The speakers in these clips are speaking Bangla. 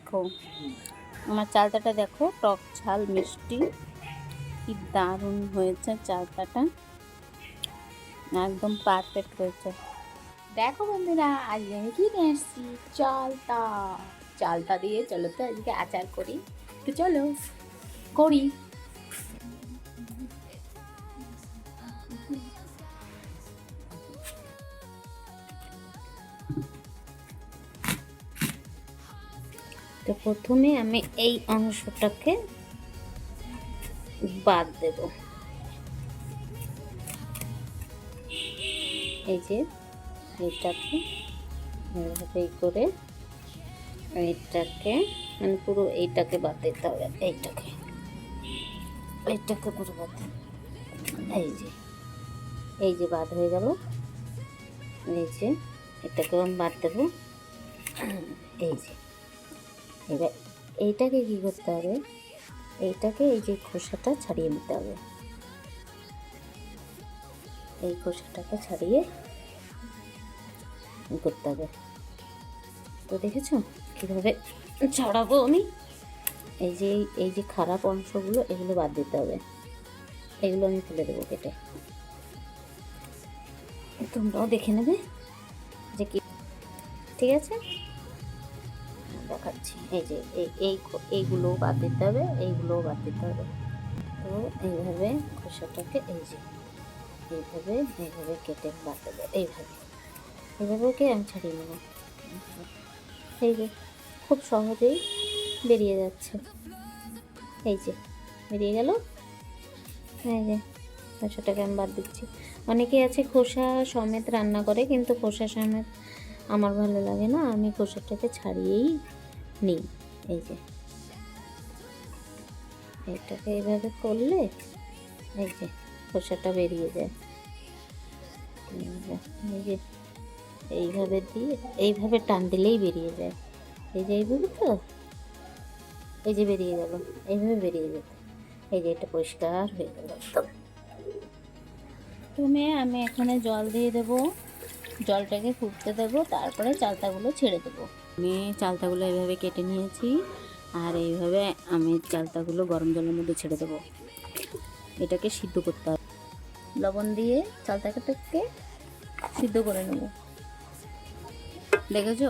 দেখো আমার চালতাটা, দেখো টক ঝাল মিষ্টি কি দারুণ হয়েছে চালতাটা, একদম পারফেক্ট হয়েছে। দেখো বন্ধুরা, আজকে আমি কি নিয়ে এসেছি, চালতা। চালতা দিয়ে চলো তো আজকে আচার করি, তো চলো করি। তো প্রথমে আমি এই অংশটাকে বাদ দেব, এই যে এইটাকে এইভাবে করে এইটাকে মানে পুরো এইটাকে বাদ দিতে হবে, এইটাকে পুরো বাদ, এই যে বাদ হয়ে গেল। এই যে এটাকে আমি বাদ দেবো। এই যে এবার এইটাকে কি করতে হবে, এইটাকে এই যে খোসাটা ছাড়িয়ে নিতে হবে, এই খোসাটাকে ছাড়িয়ে করতে হবে। তো দেখেছো কীভাবে ছাড়াবো আমি, এই যে খারাপ অংশগুলো এগুলো বাদ দিতে হবে, এগুলো আমি ফেলে দেবো কেটে। তোমরাও দেখে নেবে যে কি, ঠিক আছে দেখাচ্ছি। এই যে এইগুলোও বাদ দিতে হবে, এইগুলোও বাদ দিতে হবে। তো এইভাবে খোসাটাকে এইভাবে কেটে বাদ দেবো, এইভাবে ওকে আমি ছাড়িয়ে নেব। এই যে খুব সহজেই বেরিয়ে যাচ্ছে, এই যে বেরিয়ে গেল। এই যে খোসাটাকে আমি বাদ দিচ্ছি। অনেকে আছে খোসা সমেত রান্না করে, কিন্তু খোসা সমেত আমার ভালো লাগে না, আমি খোসাটাকে ছাড়িয়েই নিই। এই যে এইটাকে এইভাবে করলে এই যে খোসাটা বেরিয়ে যায়। এই যে এইভাবে দিয়ে এইভাবে টান দিলেই বেরিয়ে যায়। এই যে এইভাবে, তো এই যে বেরিয়ে গেল, এইভাবে বেরিয়ে যেত। এই যে এটা পরিষ্কার হয়ে গেল একদম। প্রথমে আমি এখানে জল দিয়ে দেবো, জলটাকে ফুটতে দেবো, তারপরে চালতাগুলো ছেড়ে দেবো। আমি চালতাগুলো এইভাবে কেটে নিয়েছি, আর এইভাবে আমি চালতাগুলো গরম জলের মধ্যে ছেড়ে দেবো। এটাকে সিদ্ধ করতে হবে, লবণ দিয়ে চালতাটাকে সিদ্ধ করে নেব। দেখেছো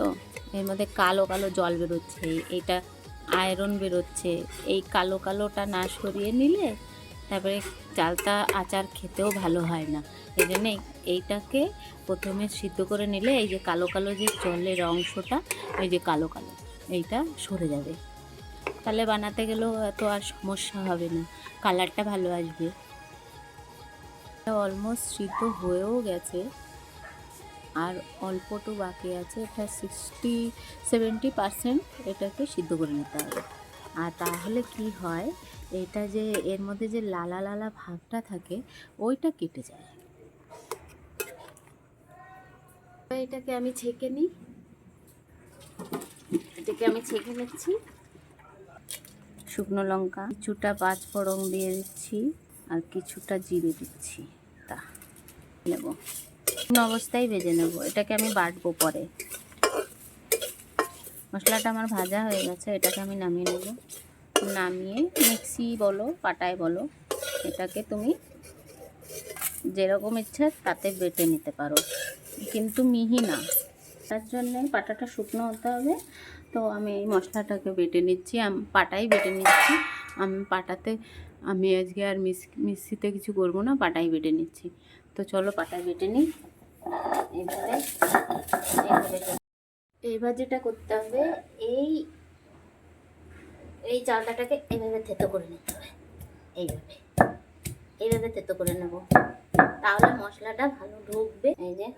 এর মধ্যে কালো কালো জল বেরোচ্ছে, এইটা আয়রন বেরোচ্ছে। এই কালো কালোটা না সরিয়ে নিলে তারপরে চালতা আচার খেতেও ভালো হয় না। এই জন্যে এইটাকে প্রথমে সিদ্ধ করে নিলে এই যে কালো কালো যে জলের অংশটা, এই যে কালো কালো এইটা সরে যাবে, তাহলে বানাতে গেলেও এত আর সমস্যা হবে না, কালারটা ভালো আসবে। অলমোস্ট সিদ্ধ হয়েও গেছে, আর অল্পটু বাকি আছে, এটা 60-70% এটাকে সিদ্ধ করে নিতে হবে। আর তাহলে কি হয়, এটা যে এর মধ্যে যে লালা লালা ভাবটা থাকে ওইটা কেটে যায়। এটাকে আমি ছেঁকে নিই, নিচ্ছি। শুকনো লঙ্কা কিছুটা, 5 ফোড়ন দিয়ে দিচ্ছি, আর কিছুটা জিরে দিচ্ছি। তা নেব, অবস্থায় ভেজে নেব, এটাকে আমি বাটবো পরে। মশলাটা আমার ভাজা হয়ে গেছে, এটাকে আমি নামিয়ে নেব। নামিয়ে মিক্সি বলো পাটায় বলো, এটাকে তুমি যেরকম ইচ্ছা তাতে বেটে নিতে পারো, কিন্তু মিহি না, তার জন্যে পাটাটা শুকনো হতে হবে। তো আমি এই মশলাটাকে বেটে নিচ্ছি, পাটাই বেটে নিচ্ছি। পাটাতে আমি আজকে আর মিক্সিতে কিছু করবো না, পাটাই বেটে নিচ্ছি। তো চলো পাটায় বেটে নিই। এইবার যেটা করতে হবে, এই চালটাটাকে এইভাবে থেতো করে নিতে হবে, এইভাবে থেতো করে নেব, তাহলে মশলাটা ভালো ঢুকবে। এই যে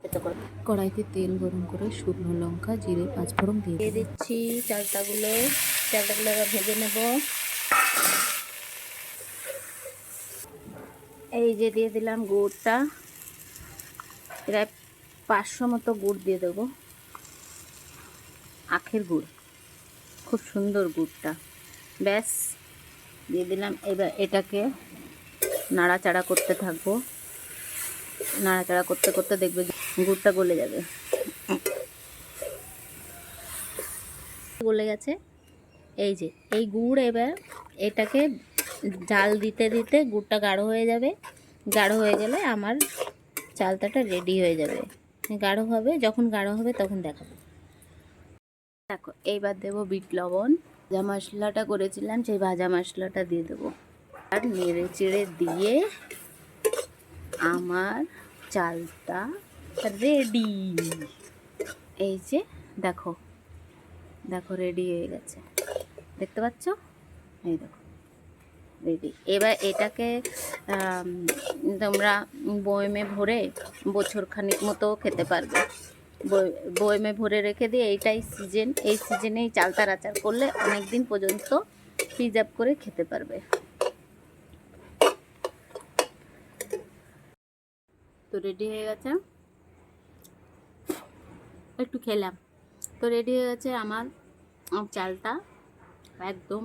থেতো করে কড়াইতে তেল গরম করে শুকনো লঙ্কা জিরে 5 ফোড়ন দিয়ে দিচ্ছি। চালটাগুলো ভেজে নেব। এই যে দিয়ে দিলাম গুড়টা, প্রায় 500 মতো গুড় দিয়ে দেবো, আখের গুড়, খুব সুন্দর গুড়টা। ব্যাস দিয়ে দিলাম। এবার এটাকে নাড়াচাড়া করতে থাকবো, নাড়াচাড়া করতে করতে দেখবে গুড়টা গলে যাবে। গলে গেছে। এই যে এই গুড়, এবার এটাকে জাল দিতে দিতে গুড়টা গাঢ় হয়ে যাবে। গাঢ় হয়ে গেলে আমার চালতাটা রেডি হয়ে যাবে। গাঢ় হবে, যখন গাঢ় হবে তখন দেখাবো। দেখো এইবার দেবো বিট লবণ। ভাজা মশলাটা করেছিলাম সেই ভাজা মশলাটা দিয়ে দেবো, আর নেড়ে চেড়ে দিয়ে আমার চালটা রেডি। এই যে দেখো দেখো রেডি হয়ে গেছে, দেখতে পাচ্ছ? এই দেখো রেডি। এবার এটাকে তোমরা বয়মে ভরে বছর খানিক মতো খেতে পারবে। বয়মে ভরে রেখে দিয়ে, এইটাই সিজন, এই সিজনেই চালতার আচার করলে অনেক দিন পর্যন্ত প্রিজার্ভ করে খেতে পারবে। তো রেডি হয়ে গেছে, একটু খেলাম তো রেডি হয়ে গেছে আমার চালটা, একদম